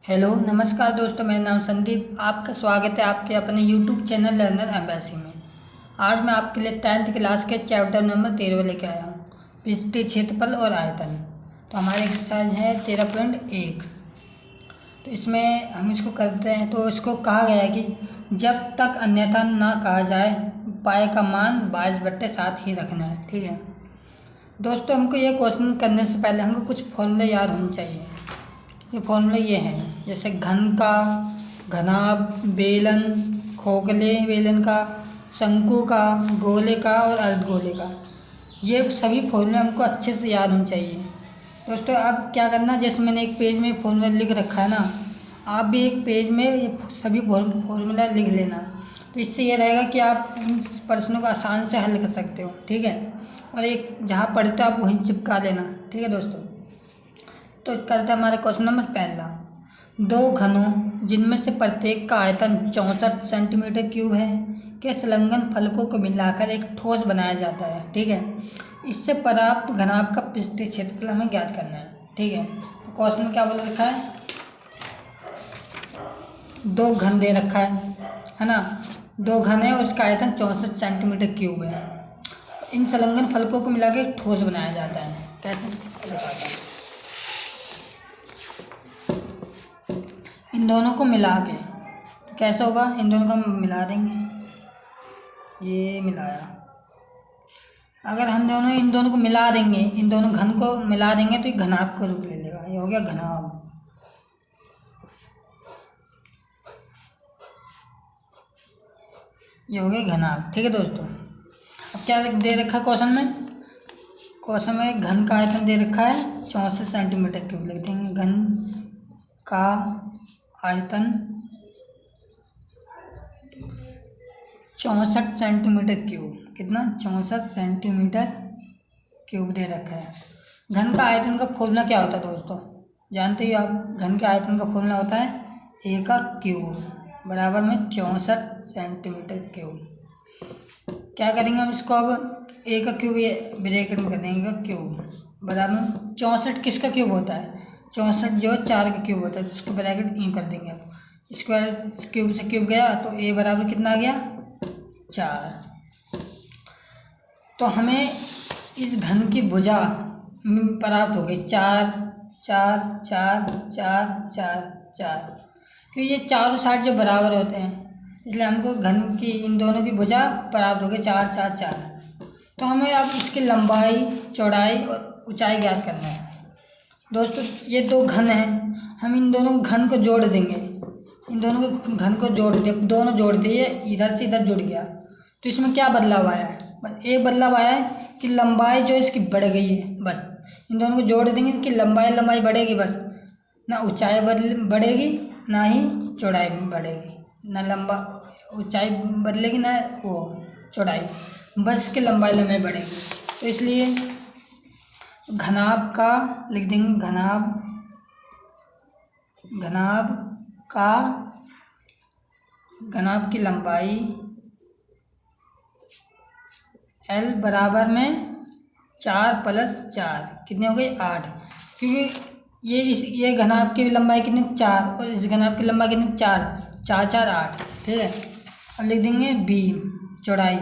Hello नमस्कार दोस्तों, मेरा नाम संदीप। आपका स्वागत है आपके अपने यूट्यूब चैनल लर्नर एम्बेसी में। आज मैं आपके लिए 10th क्लास के चैप्टर नंबर 13 लेके आया हूँ, पृष्ठीय क्षेत्रफल और आयतन। तो हमारी एक्सरसाइज है 13.1। तो इसमें हम इसको करते हैं। तो इसको कहा गया है कि जब तक अन्यथा ना कहा जाए पाए का मान 22/7 ही रखना है। ठीक है दोस्तों, हमको ये क्वेश्चन करने से पहले हमको कुछ फॉर्मूले याद होने चाहिए। ये फॉर्मूले ये हैं, जैसे घन का, घनाभ, बेलन, खोखले बेलन का, शंकु का, गोले का और अर्धगोले का। ये सभी फॉर्मूले हमको अच्छे से याद होने चाहिए। दोस्तों अब क्या करना, जैसे मैंने एक पेज में फॉर्मूला लिख रखा है ना, आप भी एक पेज में ये सभी फॉर्मूला लिख लेना। तो इससे ये रहेगा कि आप इन प्रश्नों को आसान से हल कर सकते हो। ठीक है, और एक जहाँ पढ़ते हो आप वहीं चिपका लेना। ठीक है दोस्तों, तो करते हैं हमारा क्वेश्चन नंबर पहला। दो घनों जिनमें से प्रत्येक का आयतन 64 सेंटीमीटर क्यूब है के संलग्न फलकों को मिलाकर एक ठोस बनाया जाता है। ठीक है, इससे प्राप्त घनाभ का पृष्ठीय क्षेत्रफल हमें ज्ञात करना है। ठीक है, तो क्वेश्चन में क्या बोल रखा है, दो घन दे रखा है ना। दो घन है और उसका आयतन 64 सेंटीमीटर क्यूब है। इन संलग्न फलकों को मिलाकर एक ठोस बनाया जाता है। कैसे, इन दोनों को मिला के तो कैसे होगा, इन दोनों को हम मिला देंगे। ये मिलाया, अगर हम इन दोनों को मिला देंगे, इन दोनों घन को मिला देंगे तो ये घनाभ का रूप ले लेगा। ये हो गया घनाभ। ये हो गया घनाभ। ठीक है दोस्तों, अब क्या दे रखा क्वेश्चन में, क्वेश्चन में घन का आयतन दे रखा है 64 सेंटीमीटर क्यूब। लिख देंगे घन का आयतन 64 सेंटीमीटर क्यूब। कितना, 64 सेंटीमीटर क्यूब दे रखा है। घन का आयतन का फॉर्मूला क्या होता है दोस्तों, जानते ही आप। घन के आयतन का फॉर्मूला होता है ए का क्यूब बराबर में 64 सेंटीमीटर क्यूब। क्या करेंगे हम इसको, अब ए का क्यूब ये ब्रैकेट में कर देंगे का क्यूब बराबर में 64 किसका क्यूब होता है, 64 जो 4 का क्यूब होता है। तो इसको ब्रैकेट यूँ कर देंगे। अब स्क्वायर क्यूब से क्यूब गया तो ए बराबर कितना आ गया, 4। तो हमें इस घन की भुजा प्राप्त हो गई 4 4 4 4 4 4, क्योंकि ये चारों साइड जो बराबर होते हैं इसलिए हमको घन की इन दोनों की भुजा प्राप्त हो गई 4 4 4। तो हमें अब इसकी लंबाई, चौड़ाई और ऊंचाई ज्ञात करना है। दोस्तों ये दो घन हैं, हम इन दोनों घन को जोड़ देंगे। इन दोनों को घन को जोड़ दिए, दोनों जोड़ दिए, इधर से इधर जुड़ गया। तो इसमें क्या बदलाव आया है, बस एक बदलाव आया है कि लंबाई जो इसकी बढ़ गई है। बस इन दोनों को जोड़ देंगे कि लंबाई बढ़ेगी, बस ना ऊंचाई बढ़ेगी ना ही चौड़ाई बढ़ेगी। ना ऊंचाई बदलेगी ना वो चौड़ाई, बस की लंबाई बढ़ेगी। तो इसलिए घनाभ का लिख देंगे, घनाभ की लंबाई L बराबर में 4 + 4 कितने हो गई 8, क्योंकि ये घनाभ की लंबाई कितनी 4 और इस घनाभ की लंबाई कितनी 4 4 4 8। ठीक है, अब लिख देंगे B चौड़ाई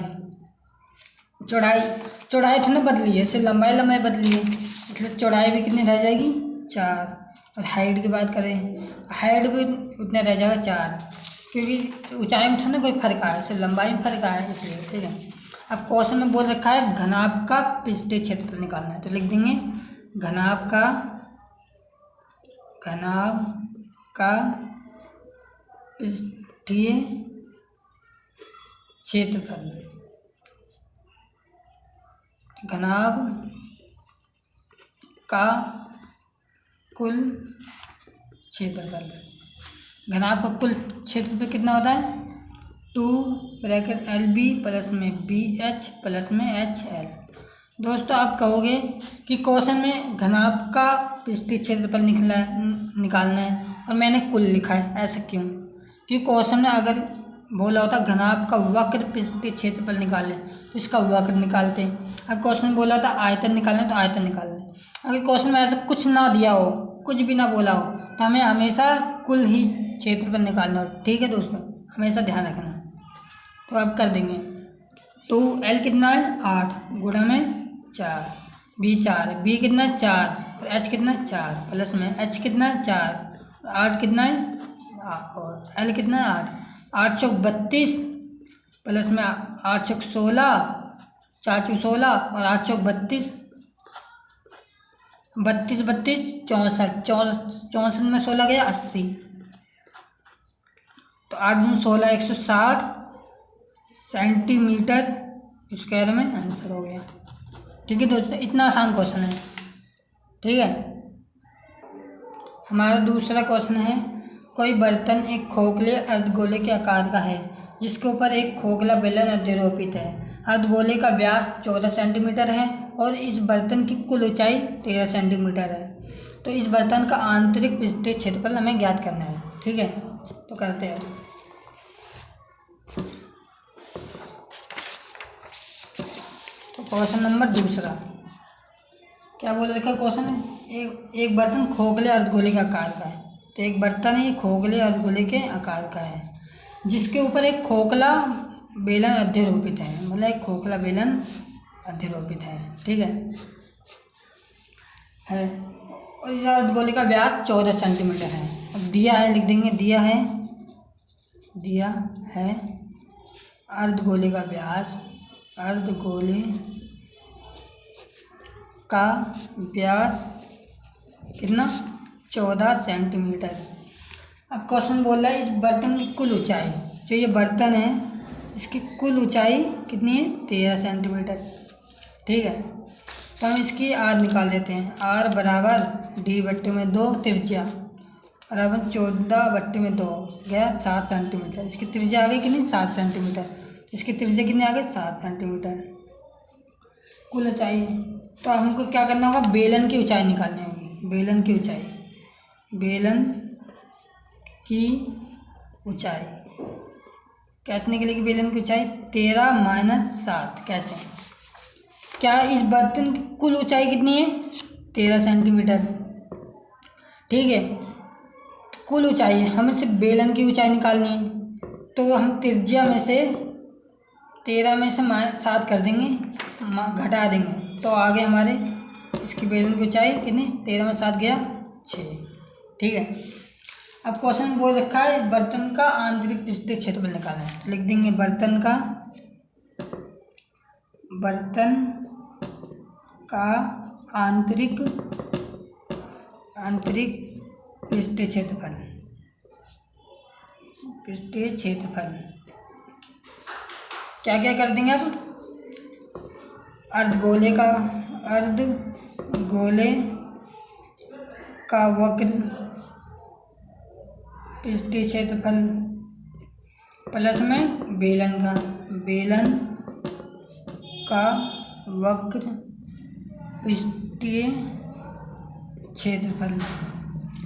थोड़ी बदली है, सिर्फ लंबाई बदली है, इसलिए चौड़ाई भी कितनी रह जाएगी 4। और हाइट की बात करें, हाइट भी उतना रह जाएगा 4, क्योंकि ऊंचाई में थोड़ा कोई फर्क आया है, सिर्फ लंबाई में फर्क आया है इसलिए। ठीक है, अब क्वेश्चन में बोल रखा है घनाभ का पृष्ठीय क्षेत्रफल निकालना है। तो लिख देंगे घनाभ का पृष्ठीय क्षेत्रफल, घनाभ का कुल क्षेत्रफल। घनाभ का कुल क्षेत्रफल कितना होता है 2 ब्रैकेट LB प्लस में BH प्लस में HL। दोस्तों आप कहोगे कि क्वेश्चन में घनाभ का पृष्ठीय क्षेत्रफल निकालना है और मैंने कुल लिखा है, ऐसा क्यों? क्योंकि क्वेश्चन में अगर बोला होता घनाभ का वक्र पृष्ठीय क्षेत्रफल निकालें तो इसका वक्र निकालते हैं। अगर क्वेश्चन में बोला होता आयतन निकालना तो आयतन निकालना है। अगर क्वेश्चन में ऐसा कुछ ना दिया हो, कुछ भी ना बोला हो तो हमें हमेशा कुल ही क्षेत्रफल निकालना हो। ठीक है दोस्तों, हमेशा ध्यान रखना। तो अब कर देंगे। तो L कितना है 8 गुणा में 4, B 4, B कितना है 4 और H कितना है 4 प्लस में H कितना है 4, 8 कितना है और L कितना है 8, 8 चौक 32 प्लस में 8 चौक 16, 4 चौक 16 और 8 चौक 32, 32 32 64, 64 में 16 गया 80, तो 8 दूनी 16 160 सेंटीमीटर स्क्वायर में आंसर हो गया। ठीक है दोस्तों, इतना आसान क्वेश्चन है। ठीक है, हमारा दूसरा क्वेश्चन है, कोई बर्तन एक खोखले अर्धगोले के आकार का है जिसके ऊपर एक खोखला बेलन अध्यारोपित है। अर्धगोले का व्यास 14 सेंटीमीटर है और इस बर्तन की कुल ऊंचाई 13 सेंटीमीटर है। तो इस बर्तन का आंतरिक पृष्ठीय क्षेत्रफल हमें ज्ञात करना है। ठीक है, तो करते हैं। तो क्वेश्चन नंबर दूसरा क्या बोल रखा है क्वेश्चन है, एक बर्तन खोखले अर्धगोले के आकार का है। तो एक बर्तन है खोखले अर्धगोले के आकार का है जिसके ऊपर एक खोखला बेलन अध्यारोपित है, मतलब एक खोखला बेलन अध्यारोपित है। ठीक है और इस अर्धगोले का व्यास 14 सेंटीमीटर है। अब दिया है, लिख देंगे दिया है अर्धगोले का व्यास, अर्धगोले का व्यास कितना 14 सेंटीमीटर। अब क्वेश्चन बोल रहा है इस बर्तन की कुल ऊंचाई, जो ये बर्तन है इसकी कुल ऊंचाई कितनी है 13 सेंटीमीटर। ठीक है, तो हम इसकी आर निकाल देते हैं। आर बराबर D/2 त्रिज्या बराबर 14/2 गया 7 सेंटीमीटर। इसकी त्रिज्या आ गई कितनी 7 सेंटीमीटर, इसकी त्रिज्या कितनी आ गई 7 सेंटीमीटर कुल ऊंचाई है। तो हमको क्या करना होगा, बेलन की ऊंचाई निकालनी होगी। बेलन की ऊंचाई, बेलन की ऊंचाई कैसे निकलेगी? बेलन की ऊंचाई 13 - 7 कैसे? क्या इस बर्तन की कुल ऊंचाई कितनी है 13 सेंटीमीटर। ठीक है, तो कुल ऊंचाई हमें सिर्फ बेलन की ऊंचाई निकालनी है। तो हम त्रिज्या में से 13 में से -7 कर देंगे, घटा देंगे, तो आगे हमारे इसकी बेलन की ऊंचाई कितनी 13 में 7 गया 6। ठीक है, अब क्वेश्चन बोल रखा है बर्तन का आंतरिक पृष्ठीय क्षेत्रफल निकालना है। तो लिख देंगे बर्तन का आंतरिक पृष्ठीय क्षेत्रफल क्या क्या कर देंगे अब? अर्धगोले का वक्र पृष्ठीय क्षेत्रफल प्लस में बेलन का वक्र पृष्ठीय क्षेत्रफल।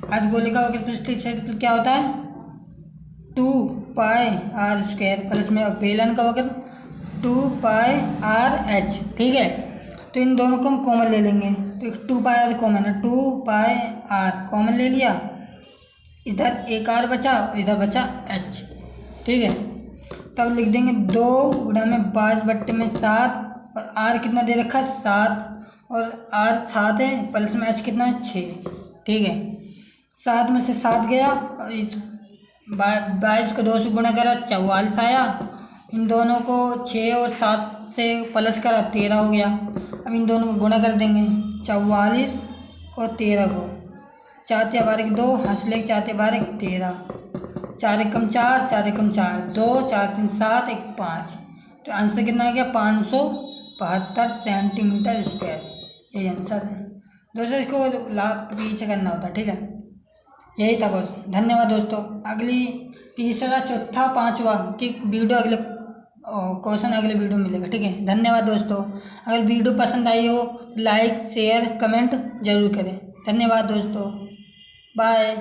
अर्धगोले का वक्र पृष्ठीय क्षेत्रफल क्या होता है 2πr² प्लस में बेलन का वक्र 2πrh। ठीक है, तो इन दोनों को हम कॉमन ले लेंगे। तो 2πr कॉमन है, 2πr कॉमन ले लिया, इधर एक r बचा और इधर बचा h। ठीक है, तब लिख देंगे 2 गुणा में 22/7 और r कितना दे रखा है 7 और r 7 है प्लस में h कितना है 6। ठीक है, 7 में से 7 गया और इस 22 को 2 से गुणा करा 44 आया। इन दोनों को 6 और 7 से प्लस करा 13 हो गया। अब इन दोनों को गुणा कर देंगे, 44 और 13 को 4 × 12 2 हंसले 4 × 12 13, 4 × 4 4 × 4 2 4 3 7 1 5। तो आंसर कितना आ गया 572 सेंटीमीटर स्क्वायर। यही आंसर है दोस्तों, इसको पीछे करना होता है। ठीक है, यही था क्वेश्चन। धन्यवाद दोस्तों। अगली तीसरा चौथा पांचवा की वीडियो अगले क्वेश्चन अगले वीडियो में मिलेगा। ठीक है, धन्यवाद दोस्तों। अगर वीडियो पसंद आई हो लाइक शेयर कमेंट जरूर करें। धन्यवाद दोस्तों, बाय।